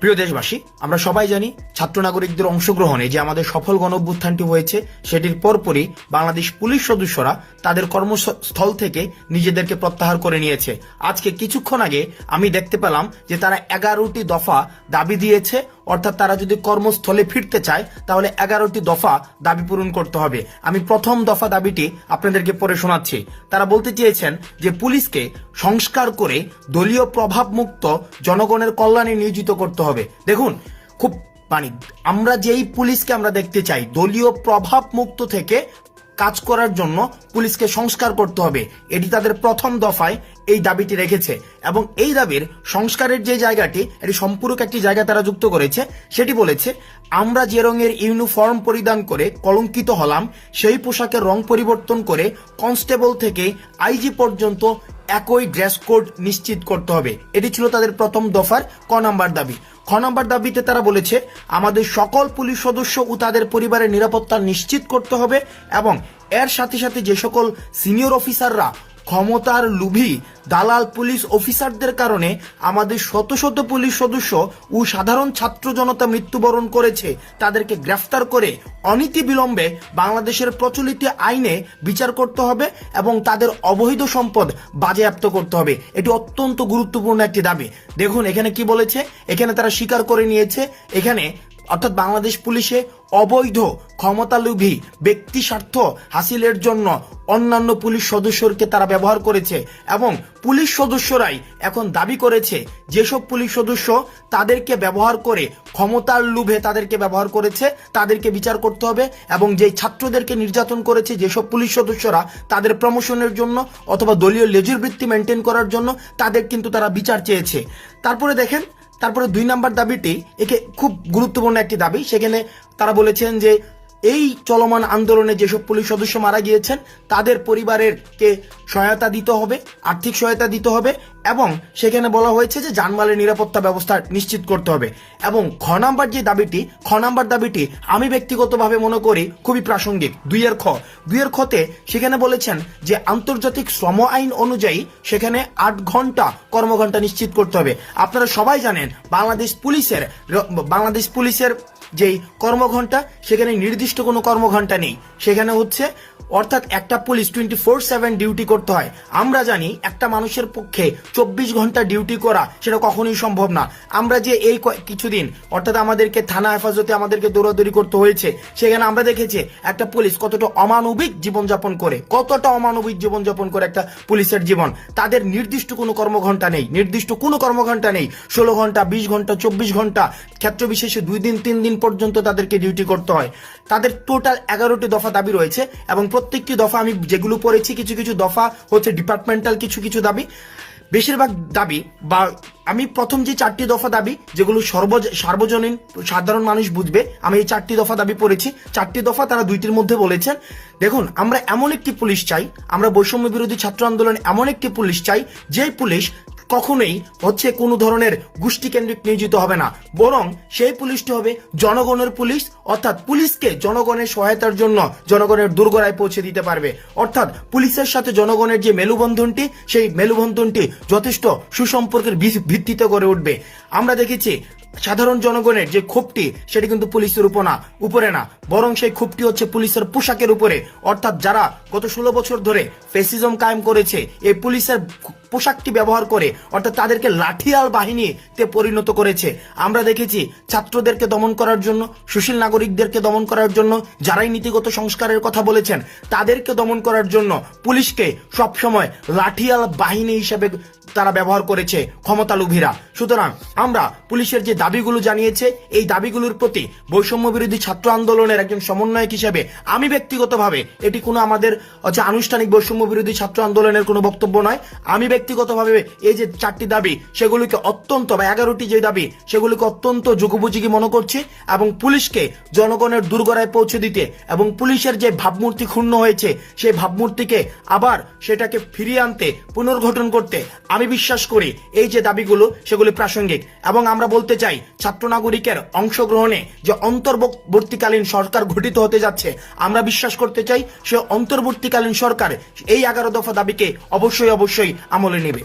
প্রিয় দেশবাসী, আমরা সবাই জানি ছাত্র নাগরিকদের অংশগ্রহণে যে আমাদের সফল গণঅভ্যুত্থানটি হয়েছে সেটির পরপরই বাংলাদেশ পুলিশ সদস্যরা তাদের কর্মস্থল থেকে নিজেদেরকে প্রত্যাহার করে নিয়েছে। আজকে কিছুক্ষণ আগে আমি দেখতে পেলাম যে তারা 11টি দফা দাবি দিয়েছে, অর্থাৎ তারা যদি কর্মস্থলে ফিরতে চায় তাহলে 11টি দফা দাবি পূরণ করতে হবে। আমি প্রথম দফা দাবিটি আপনাদেরকে পড়ে শোনাচ্ছি। তারা বলতে চেয়েছেন যে পুলিশকে সংস্কার করে দলীয় প্রভাব মুক্ত জনগণের কল্যাণে নিয়োজিত করতে হবে। দেখুন, খুব আমরা যেই পুলিশকে আমরা দেখতে চাই দলীয় প্রভাব মুক্ত থেকে কাজ করার জন্য পুলিশকে সংস্কার করতে হবে, এটি তাদের প্রথম দফায় এই দাবিটি রেখেছে। এবং এই দাবির সংস্কারের যে জায়গাটি, এটি সম্পূরক একটি জায়গা তারা যুক্ত করেছে। সেটি বলেছে, আমরা যে রঙের ইউনিফর্ম পরিধান করে কলঙ্কিত হলাম সেই পোশাকের রং পরিবর্তন করে কনস্টেবল থেকে আইজি পর্যন্ত একই ড্রেস কোড নিশ্চিত করতে হবে। এটি ছিল তাদের প্রথম দফার ক নাম্বার দাবি। খ নাম্বার দাবিতে তারা বলেছে, আমাদের সকল পুলিশ সদস্য ও তাদের পরিবারের নিরাপত্তা নিশ্চিত করতে হবে এবং এর সাথে সাথে যে সকল সিনিয়র অফিসাররা ক্ষমতার লোভী দালাল পুলিশ অফিসারদের কারণে আমাদের শত শত পুলিশ সদস্য ও সাধারণ ছাত্র জনতা মৃত্যুবরণ করেছে তাদেরকে গ্রেফতার করে অনীতি বিলম্বে বাংলাদেশের প্রচলিত আইনে বিচার করতে হবে এবং তাদের অবৈধ সম্পদ বাজেয়াপ্ত করতে হবে। এটি অত্যন্ত গুরুত্বপূর্ণ একটি দাবি। দেখুন এখানে কি বলেছে, এখানে তারা স্বীকার করে নিয়েছে, এখানে অর্থাৎ বাংলাদেশ পুলিশে অবৈধ ক্ষমতালোভী ব্যক্তি স্বার্থ হাসিলের জন্য অন্যান্য পুলিশ সদস্যকে তারা ব্যবহার করেছে এবং পুলিশ সদস্যরাই এখন দাবি করেছে যেসব পুলিশ সদস্য তাদেরকে ব্যবহার করে ক্ষমতার লোভে তাদেরকে ব্যবহার করেছে তাদেরকে বিচার করতে হবে এবং যেই ছাত্রদেরকে নির্যাতন করেছে যেসব পুলিশ সদস্যরা তাদের প্রমোশনের জন্য অথবা দলীয় লেজুর বৃত্তি মেনটেন করার জন্য তাদের কিন্তু তারা বিচার চেয়েছে। তারপরে দেখেন, তারপরে 2 নাম্বার দাবিটি একে খুব গুরুত্বপূর্ণ একটি দাবি। সেখানে তারা বলেছেন যে এই চলমান আন্দোলনে যেসব পুলিশ সদস্য মারা গিয়েছেন তাদের পরিবারেরকে সহায়তা দিতে হবে, আর্থিক সহায়তা দিতে হবে এবং সেখানে বলা হয়েছে যে জানমালের নিরাপত্তা ব্যবস্থা নিশ্চিত করতে হবে। এবং খ নাম্বার দাবিটি আমি ব্যক্তিগতভাবে মনে করি খুবই প্রাসঙ্গিক। 2 এর খতে সেখানে বলেছেন যে আন্তর্জাতিক শ্রম আইন অনুযায়ী সেখানে 8 ঘন্টা কর্মঘণ্টা নিশ্চিত করতে হবে। আপনারা সবাই জানেন বাংলাদেশ পুলিশের যেই কর্মঘণ্টা সেখানে নির্দিষ্ট কোনো কর্মঘণ্টা নেই। সেখানে হচ্ছে অর্থাৎ একটা পুলিশ 24/7 ডিউটি করতে হয়। আমরা জানি একটা মানুষের পক্ষে 24 ঘন্টা ডিউটি করা সেটা কখনোই সম্ভব না। আমরা যে এই কিছুদিন অর্থাৎ আমাদেরকে থানা হেফাজতে আমাদেরকে দৌড়াদৌড়ি করতে হয়েছে, সেখানে আমরা দেখেছি একটা পুলিশ কতটা অমানবিক জীবনযাপন করে একটা পুলিশের জীবন। তাদের নির্দিষ্ট কোনো কর্মঘণ্টা নেই, 16 ঘন্টা 20 ঘন্টা 24 ঘন্টা ক্ষেত্র বিশেষে 2 দিন 3 দিন পর্যন্ত তাদেরকে ডিউটি করতে হয়। তাদের টোটাল 11টি দফা দাবি রয়েছে এবং প্রত্যেকটি দফা আমি যেগুলো পড়েছি কিছু কিছু দফা হচ্ছে ডিপার্টমেন্টাল, কিছু দাবি, বেশিরভাগ দাবি বা আমি প্রথম যে 4টি দফা দাবি যেগুলো সার্বজনীন সাধারণ মানুষ বুঝবে, আমি এই 4টি দফা দাবি পড়েছি। 4টি দফা তারা 2টির মধ্যে বলেছেন, দেখুন আমরা এমন একটি পুলিশ চাই, আমরা বৈষম্য বিরোধী ছাত্র আন্দোলন এমন একটি পুলিশ চাই যে পুলিশ কখনোই হচ্ছে কোনো ধরনের গোষ্ঠী কেন্দ্রিক নিয়োজিত হবে না, বরং সেই পুলিশটি হবে জনগণের পুলিশ, অর্থাৎ পুলিশকে জনগণের সহায়তার জন্য জনগণের দোরগোড়ায় পৌঁছে দিতে পারবে। অর্থাৎ পুলিশের সাথে জনগণের যে মেলুবন্ধনটি সেই মেলুবন্ধনটি যথেষ্ট সুসম্পর্কের ভিত্তিতে গড়ে উঠবে। আমরা দেখেছি সাধারণ জনগণের যে ক্ষোভটি সেটি কিন্তু পুলিশের উপরে না, বরং সেই ক্ষোভটি হচ্ছে পুলিশের পোশাকের উপরে। অর্থাৎ যারা গত 16 বছর ধরে ফ্যাসিজম কায়েম করেছে এই পুলিশের পোশাকটি ব্যবহার করে, অর্থাৎ তাদেরকে লাঠিয়াল বাহিনীতে পরিণত করেছে। আমরা দেখেছি ছাত্রদেরকে দমন করার জন্য, সুশীল নাগরিকদেরকে দমন করার জন্য, যারাই নীতিগত সংস্কারের কথা বলেছেন তাদেরকে দমন করার জন্য পুলিশকে সবসময় লাঠিয়াল বাহিনী হিসেবে তারা ব্যবহার করেছে ক্ষমতালোভীরা। সুতরাং আমরা পুলিশের যে দাবিগুলো জানিয়েছে এই দাবিগুলোর প্রতি বৈষম্য বিরোধী ছাত্র আন্দোলনের একজন সমন্বয়ক হিসেবে আমি ব্যক্তিগতভাবে, এটি কোনো আমাদের আনুষ্ঠানিক বৈষম্য বিরোধী ছাত্র আন্দোলনের কোনো বক্তব্য নয়, আমি ব্যক্তিগতভাবে এই যে 4টি দাবি সেগুলিকে অত্যন্ত বা 11টি যে দাবি সেগুলিকে অত্যন্ত যুগোপযোগী মনে করছি এবং পুলিশকে জনগণের দোরগোড়ায় পৌঁছে দিতে এবং পুলিশের যে ভাবমূর্তি ক্ষুণ্ণ হয়েছে সেই ভাবমূর্তিকে আবার সেটাকে ফিরিয়ে আনতে, পুনর্গঠন করতে আমি বিশ্বাস করি এই যে দাবিগুলো সেগুলি প্রাসঙ্গিক। এবং আমরা বলতে চাই ছাত্র নাগরিকের অংশগ্রহণে যে অন্তর্বর্তীকালীন সরকার গঠিত হতে যাচ্ছে, আমরা বিশ্বাস করতে চাই সে অন্তর্বর্তীকালীন সরকার এই 11 দফা দাবিকে অবশ্যই আমলে নেবে।